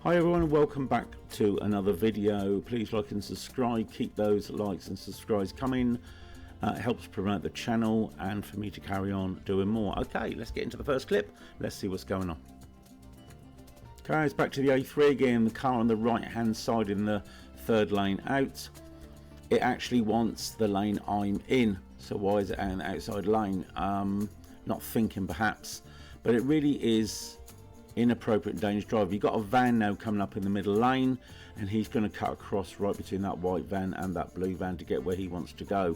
Hi everyone, welcome back to another video. Please like and subscribe, keep those likes and subscribes coming. It helps promote the channel and for me to carry on doing more. Okay, let's get into the first clip. Let's see what's going on. Okay, it's back to the A3 again. The car on the right hand side in the third lane out. It actually wants the lane I'm in. So why is it out in the outside lane? Not thinking perhaps, but it really is inappropriate and dangerous drive. You've got a van now coming up in the middle lane and he's going to cut across right between that white van and that blue van to get where he wants to go.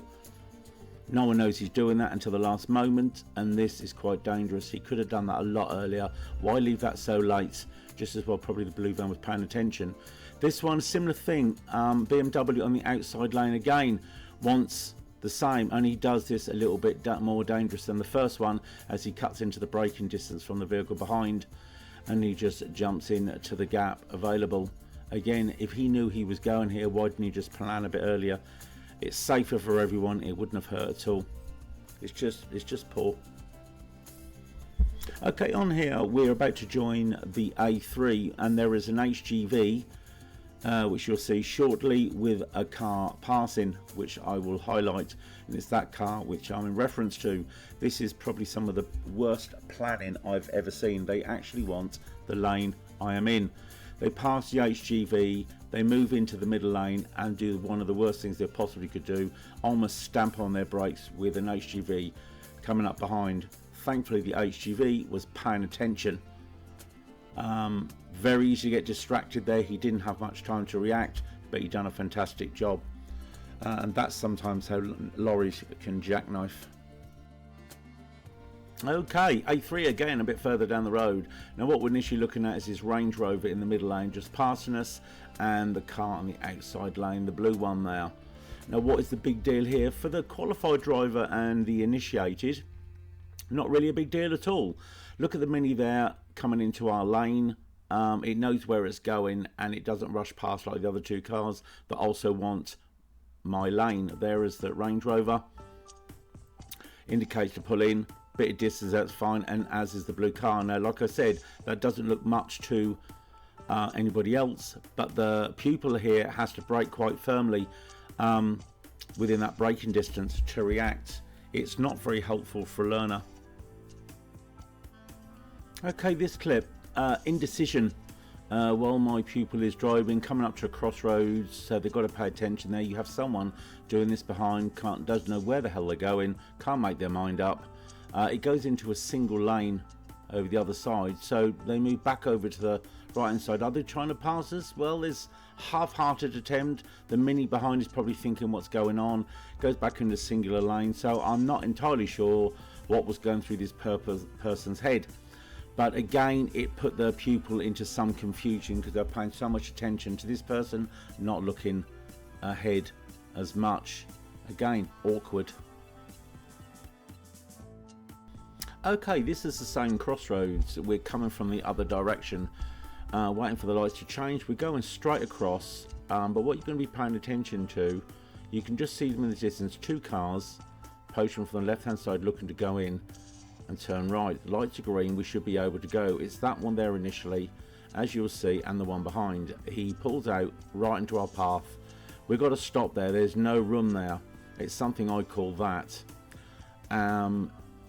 No one knows he's doing that until the last moment, and this is quite dangerous. He could have done that a lot earlier. Why leave that so late? Just as well probably the blue van was paying attention. This one, similar thing. BMW on the outside lane again wants the same, only he does this a little bit more dangerous than the first one as he cuts into the braking distance from the vehicle behind and he just jumps in to the gap available. Again, if he knew he was going here, why didn't he just plan a bit earlier? It's safer for everyone. It wouldn't have hurt at all. It's just poor. Okay, on here we're about to join the A3 and there is an HGV which you'll see shortly with a car passing, which I will highlight, and it's that car which I'm in reference to. This is probably some of the worst planning I've ever seen. They actually want the lane I am in. They pass the HGV, they move into the middle lane and do one of the worst things they possibly could do, almost stamp on their brakes with an HGV coming up behind. Thankfully the HGV was paying attention. Very easy to get distracted there. He didn't have much time to react, but he done a fantastic job. And that's sometimes how lorries can jackknife. Okay, A3 again, a bit further down the road. Now what we're initially looking at is his Range Rover in the middle lane just passing us, and the car on the outside lane, the blue one there. Now what is the big deal here? For the qualified driver and the initiated, not really a big deal at all. Look at the Mini there coming into our lane. It knows where it's going and it doesn't rush past like the other two cars that also want my lane. There is the Range Rover, indicates to pull in, bit of distance, that's fine, and as is the blue car. Now like I said, that doesn't look much to anybody else, but the pupil here has to brake quite firmly within that braking distance to react. It's not very helpful for a learner. Okay, this clip, Indecision, while my pupil is driving, coming up to a crossroads, so they've got to pay attention there. You have someone doing this behind, doesn't know where the hell they're going, can't make their mind up. It goes into a single lane over the other side, so they move back over to the right hand side. Are they trying to pass us? Well, there's half-hearted attempt. The Mini behind is probably thinking what's going on, goes back into singular lane, so I'm not entirely sure what was going through this person's head. But again, it put the pupil into some confusion because they're paying so much attention to this person not looking ahead as much. Again, awkward. Okay, this is the same crossroads. We're coming from the other direction, waiting for the lights to change. We're going straight across, but what you're going to be paying attention to, you can just see them in the distance, two cars approaching from the left hand side looking to go in and turn right. The lights are green, we should be able to go. It's that one there initially, as you'll see, and the one behind. He pulls out right into our path. We've got to stop there. There's no room there. It's something I call that.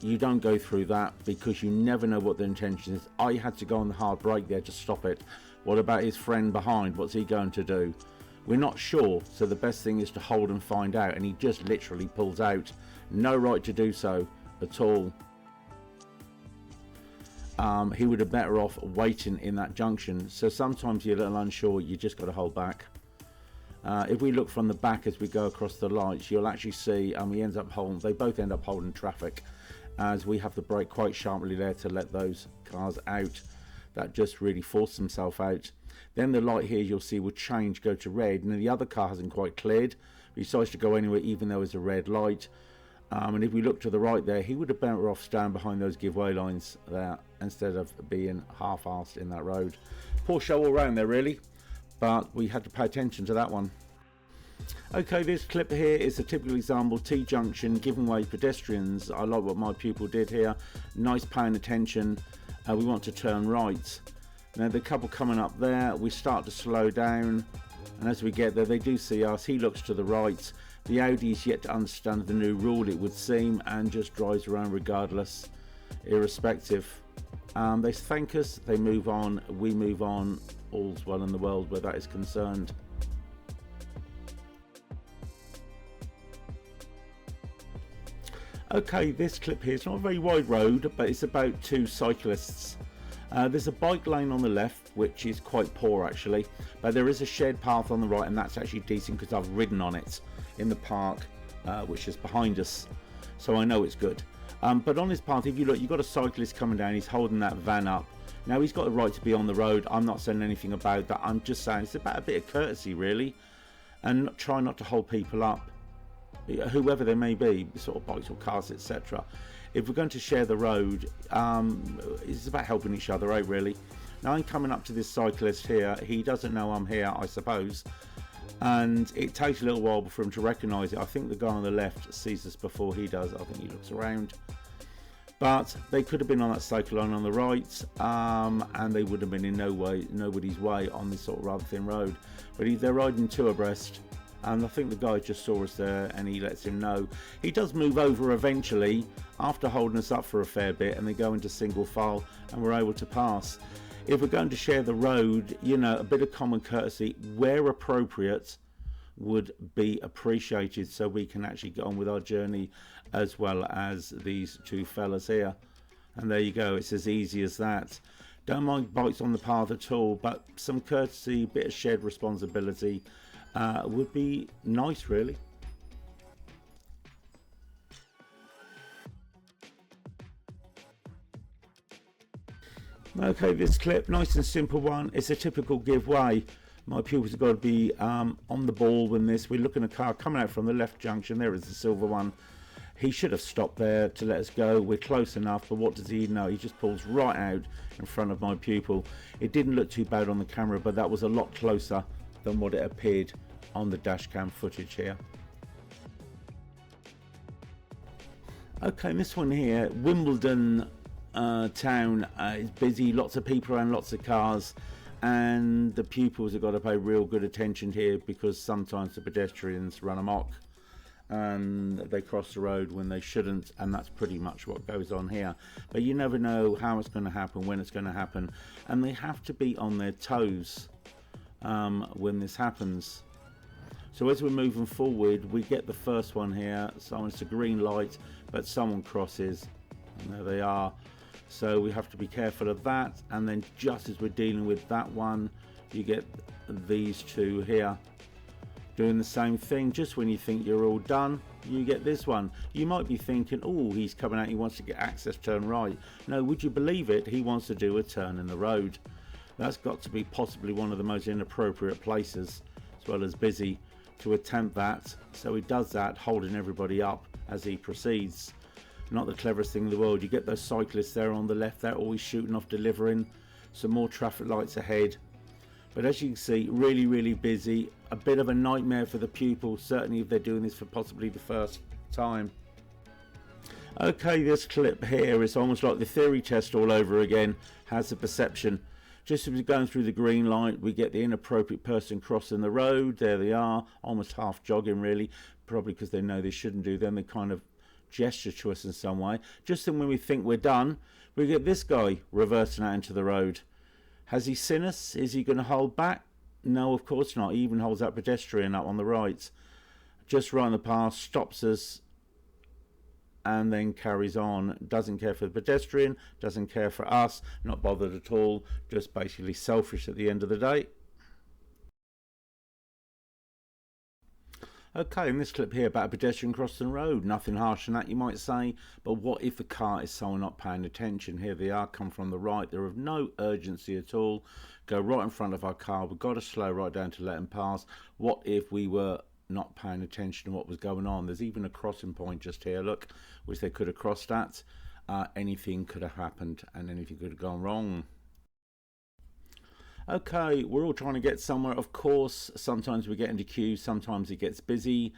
You don't go through that because you never know what the intention is. I had to go on the hard brake there to stop it. What about his friend behind? What's he going to do? We're not sure, so the best thing is to hold and find out, and he just literally pulls out. No right to do so at all. He would have better off waiting in that junction. So sometimes you're a little unsure, you just got to hold back. If we look from the back as we go across the lights, you'll actually see they both end up holding traffic, as we have to brake quite sharply there to let those cars out that just really force themselves out. Then the light here you'll see will change, go to red, and the other car hasn't quite cleared. He decides to go anyway even though it's a red light. And if we look to the right there, he would have better off standing behind those Giveway lines there instead of being half-assed in that road. Poor show all round there really, but we had to pay attention to that one. Okay, this clip here is a typical example, T junction, giving way pedestrians. I like what my pupil did here, nice paying attention. We want to turn right. Now the couple coming up there, we start to slow down, and as we get there they do see us. He looks to the right. The Audi's yet to understand the new rule, it would seem, and just drives around regardless, irrespective. They thank us, they move on, we move on. All's well in the world where that is concerned. Okay, this clip here is not a very wide road, but it's about two cyclists. There's a bike lane on the left, which is quite poor actually, but there is a shared path on the right, and that's actually decent because I've ridden on it in the park, which is behind us, so I know it's good. But on this path, if you look, you've got a cyclist coming down, he's holding that van up. Now he's got the right to be on the road. I'm not saying anything about that, I'm just saying it's about a bit of courtesy really, and try not to hold people up, whoever they may be, sort of bikes or cars, etc. If we're going to share the road, it's about helping each other out really. Now I'm coming up to this cyclist here, he doesn't know I'm here, I suppose, and it takes a little while for him to recognise it. I think the guy on the left sees us before he does. I think he looks around, but they could have been on that cycle line on the right, and they would have been in nobody's way on this sort of rather thin road. But they're riding two abreast, and I think the guy just saw us there and he lets him know. He does move over eventually after holding us up for a fair bit, and they go into single file and we're able to pass. If we're going to share the road, you know, a bit of common courtesy where appropriate would be appreciated, so we can actually get on with our journey as well as these two fellas here. And there you go, it's as easy as that. Don't mind bikes on the path at all, but some courtesy, bit of shared responsibility would be nice really. Okay, this clip, nice and simple one. It's a typical Giveway. My pupils have got to be on the ball when this. We're looking at a car coming out from the left junction. There is the silver one. He should have stopped there to let us go. We're close enough, but what does he know? He just pulls right out in front of my pupil. It didn't look too bad on the camera, but that was a lot closer than what it appeared on the dash cam footage here. Okay, and this one here, Wimbledon town is busy, lots of people around, lots of cars, and the pupils have got to pay real good attention here because sometimes the pedestrians run amok and they cross the road when they shouldn't, and that's pretty much what goes on here. But you never know how it's going to happen, when it's going to happen, and they have to be on their toes when this happens. So as we're moving forward, we get the first one here. So it's a green light, but someone crosses, and there they are. So we have to be careful of that. And then just as we're dealing with that one, you get these two here doing the same thing. Just when you think you're all done, you get this one. You might be thinking, oh, he's coming out, he wants to get access, turn right. No, would you believe it, he wants to do a turn in the road. That's got to be possibly one of the most inappropriate places, as well as busy, to attempt that. So he does that, holding everybody up as he proceeds. Not the cleverest thing in the world. You get those cyclists there on the left, they're always shooting off, delivering. Some more traffic lights ahead. But as you can see, really, really busy. A bit of a nightmare for the pupils, certainly if they're doing this for possibly the first time. Okay, this clip here is almost like the theory test all over again. Has the perception. Just as we're going through the green light, we get the inappropriate person crossing the road. There they are, almost half jogging really, probably because they know they shouldn't do. Then they kind of gesture to us in some way. Just then when we think we're done, we get this guy reversing out into the road. Has he seen us? Is he going to hold back? No, of course not. He even holds that pedestrian up on the right. Just right in the path, stops us, and then carries on. Doesn't care for the pedestrian, doesn't care for us, not bothered at all, just basically selfish at the end of the day. Okay, in this clip here about a pedestrian crossing the road, nothing harsh in that you might say, but what if the car is someone not paying attention? Here they are, come from the right, they're of no urgency at all, go right in front of our car, we've got to slow right down to let them pass. What if we were not paying attention to what was going on? There's even a crossing point just here, look, which they could have crossed at. Anything could have happened and anything could have gone wrong. Okay, we're all trying to get somewhere. Of course, sometimes we get into queues, sometimes it gets busy.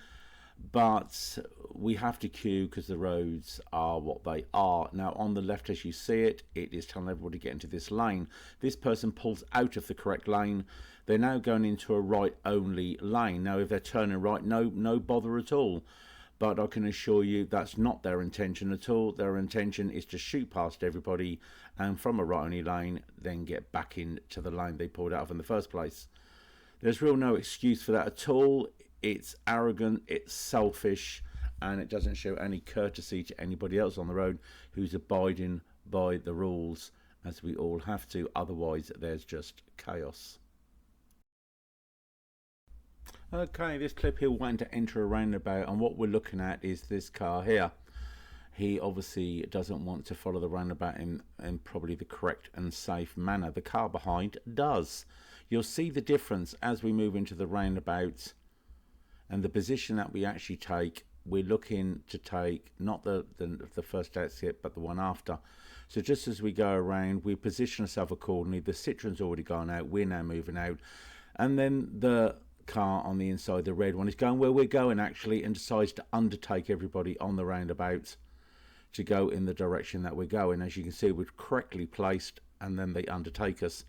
but we have to queue because the roads are what they are. Now on the left, as you see it, it is telling everybody to get into this lane. This person pulls out of the correct lane. They're now going into a right only lane. Now if they're turning right, no bother at all. But I can assure you that's not their intention at all. Their intention is to shoot past everybody and from a right only lane then get back into the lane they pulled out of in the first place. There's real no excuse for that at all. It's arrogant, it's selfish, and it doesn't show any courtesy to anybody else on the road who's abiding by the rules, as we all have to. Otherwise there's just chaos. Okay, this clip here went to enter a roundabout, and what we're looking at is this car here. He obviously doesn't want to follow the roundabout in probably the correct and safe manner. The car behind does. You'll see the difference as we move into the roundabout and the position that we actually take. We're looking to take not the first exit but the one after. So just as we go around, we position ourselves accordingly. The Citroen's already gone out, we're now moving out, and then the car on the inside, the red one, is going where we're going actually, and decides to undertake everybody on the roundabout to go in the direction that we're going. As you can see, we're correctly placed and then they undertake us.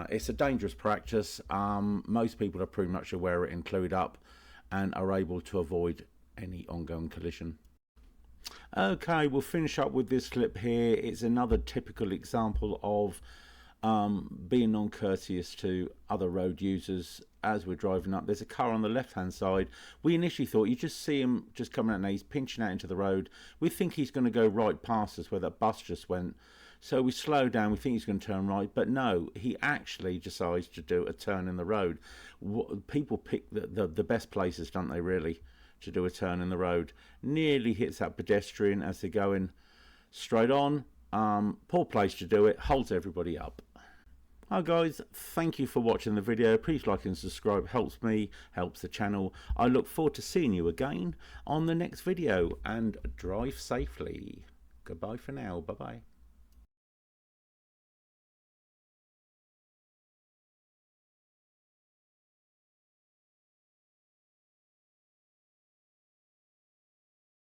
It's a dangerous practice. Most people are pretty much aware of it and clued up and are able to avoid any ongoing collision. Okay, we'll finish up with this clip here. It's another typical example of being non-courteous to other road users. As we're driving up, there's a car on the left hand side. We initially thought you just see him just coming out and he's pinching out into the road. We think he's going to go right past us where that bus just went, so we slow down. We think he's going to turn right, but no, he actually decides to do a turn in the road. People pick the best places, don't they, really, to do a turn in the road. Nearly hits that pedestrian as they're going straight on. Poor place to do it, holds everybody up. Hi guys, thank you for watching the video. Please like and subscribe, helps me, helps the channel. I look forward to seeing you again on the next video, and drive safely. Goodbye for now, bye bye.